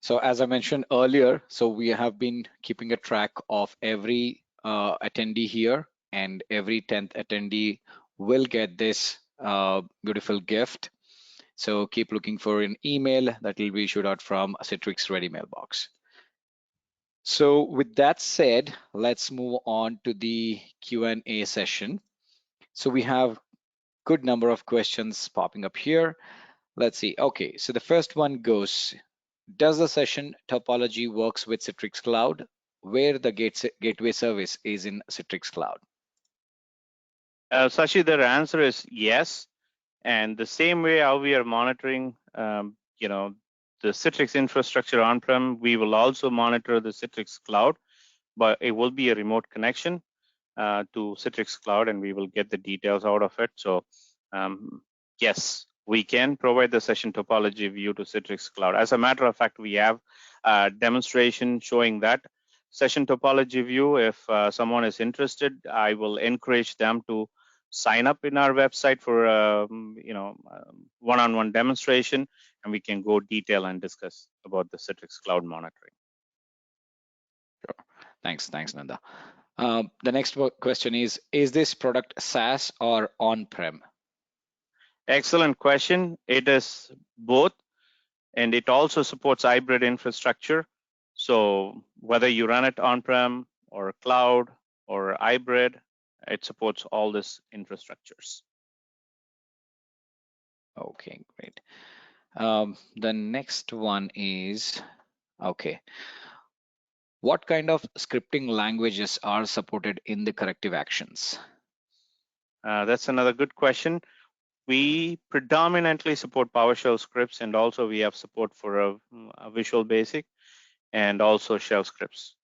So as I mentioned earlier, so we have been keeping a track of every attendee here, and every 10th attendee will get this beautiful gift. So keep looking for an email that will be issued out from a Citrix Ready mailbox. So with that said, let's move on to the Q&A session. So we have good number of questions popping up here. Let's see. Okay, so the first one goes, does the session topology works with Citrix Cloud, where the gateway service is in Citrix Cloud? Sashi, the answer is yes. And the same way how we are monitoring, the Citrix infrastructure on-prem, we will also monitor the Citrix Cloud, but it will be a remote connection to Citrix Cloud, and we will get the details out of it. So yes, we can provide the session topology view to Citrix Cloud. As a matter of fact, we have a demonstration showing that session topology view. If someone is interested, I will encourage them to sign up in our website for one-on-one demonstration, and we can go detail and discuss about the Citrix Cloud monitoring. Sure. Thanks, Nanda. The next question is this product SaaS or on-prem? Excellent question. It is both, and it also supports hybrid infrastructure. So whether you run it on-prem or cloud or hybrid, it supports all these infrastructures. Okay, great. The next one is, okay, what kind of scripting languages are supported in the corrective actions? That's another good question. We predominantly support PowerShell scripts, and also we have support for a Visual Basic and also shell scripts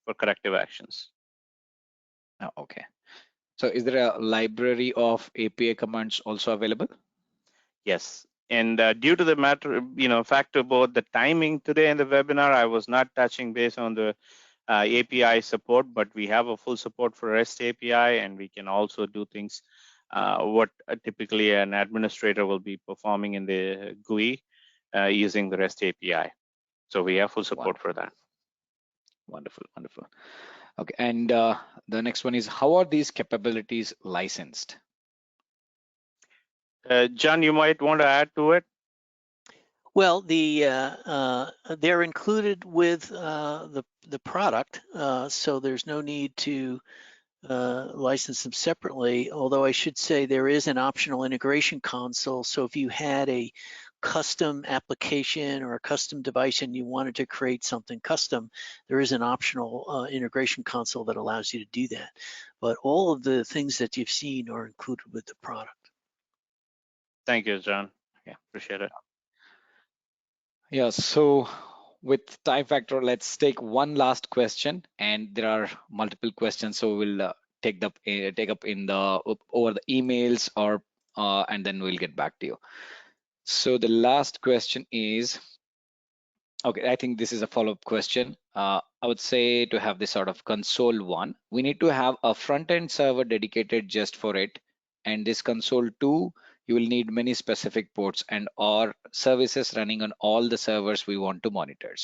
for corrective actions. Oh, okay. So is there a library of API commands also available? Yes. And due to the fact about the timing today in the webinar, I was not touching base on the API support, but we have a full support for REST API, and we can also do things what typically an administrator will be performing in the GUI using the REST API. So we have full support for that. Wonderful, wonderful. Okay, and the next one is, how are these capabilities licensed? John, you might want to add to it. Well, they're included with the product, so there's no need to license them separately. Although I should say there is an optional integration console. So if you had a custom application or a custom device and you wanted to create something custom, there is an optional integration console that allows you to do that. But all of the things that you've seen are included with the product. Thank you, John. Yeah, appreciate it. Yeah, so with time factor, let's take one last question, and there are multiple questions, so we'll take up in the over the emails or and then we'll get back to you. So the last question is, okay, I think this is a follow-up question. I would say to have this sort of console one, we need to have a front-end server dedicated just for it, and this console two, you will need many specific ports and or services running on all the servers we want to monitor.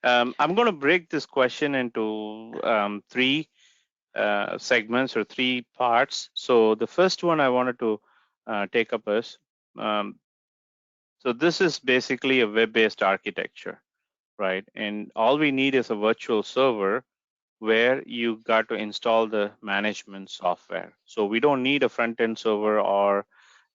I'm going to break this question into three segments or three parts. So the first one I wanted to take up is, so this is basically a web-based architecture, right? And all we need is a virtual server where you got to install the management software. So we don't need a front-end server or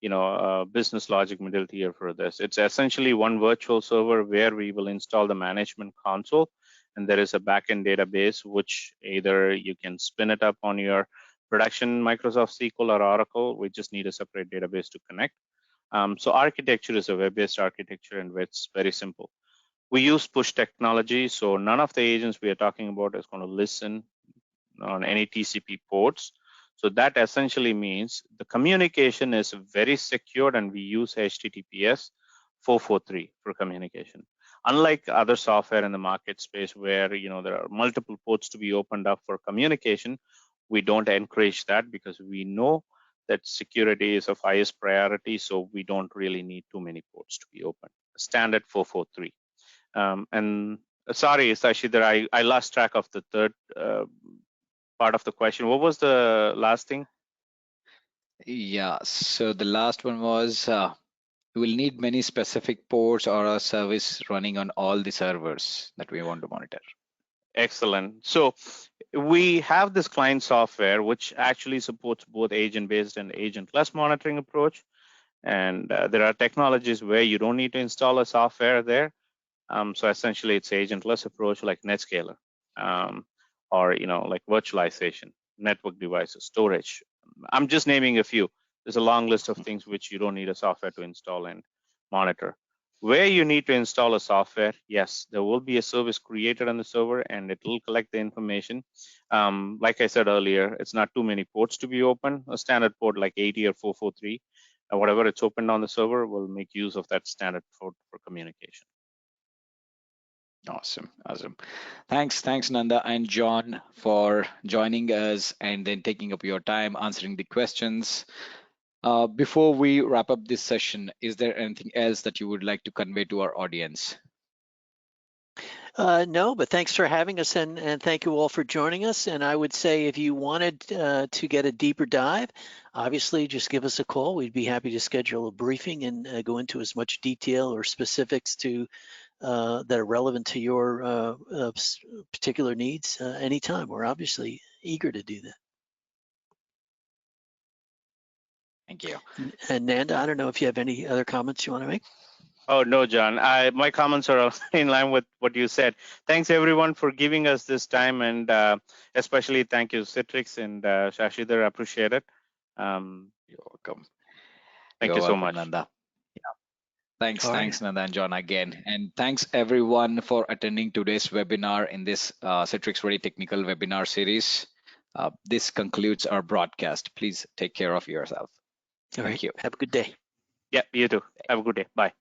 a business logic middle tier for this. It's essentially one virtual server where we will install the management console, and there is a backend database which either you can spin it up on your production Microsoft SQL or Oracle. We just need a separate database to connect. So architecture is a web-based architecture, and it's very simple. We use push technology, so none of the agents we are talking about is going to listen on any TCP ports. So that essentially means the communication is very secured, and we use HTTPS 443 for communication. Unlike other software in the market space where there are multiple ports to be opened up for communication, we don't encourage that because we know that security is of highest priority, so we don't really need too many ports to be open. Standard 443. And sorry, Sashi, that I lost track of the third part of the question. What was the last thing? Yeah, so the last one was we will need many specific ports or a service running on all the servers that we want to monitor. Excellent. So we have this client software which actually supports both agent-based and agentless monitoring approach. And there are technologies where you don't need to install a software there. So essentially, it's agentless approach like NetScaler, or like virtualization, network devices, storage. I'm just naming a few. There's a long list of things which you don't need a software to install and monitor. Where you need to install a software, yes, there will be a service created on the server and it will collect the information. Like I said earlier, it's not too many ports to be open. A standard port like 80 or 443, whatever it's opened on the server will make use of that standard port for communication. Awesome. Thanks, Nanda and John for joining us and then taking up your time answering the questions. Before we wrap up this session, is there anything else that you would like to convey to our audience? No, but thanks for having us, and thank you all for joining us. And I would say if you wanted to get a deeper dive, obviously just give us a call. We'd be happy to schedule a briefing and go into as much detail or specifics that are relevant to your particular needs anytime. We're obviously eager to do that. Thank you. And Nanda, I don't know if you have any other comments you want to make. Oh, no, John. My comments are in line with what you said. Thanks, everyone, for giving us this time. And especially thank you, Citrix and Shashidhar. I appreciate it. You're welcome. Thank you so much. Nanda. Yeah. Thanks, All right. Nanda and John again. And thanks, everyone, for attending today's webinar in this Citrix Ready Technical webinar series. This concludes our broadcast. Please take care of yourself. All Thank right. you. Have a good day. Yeah, you too. Have a good day. Bye.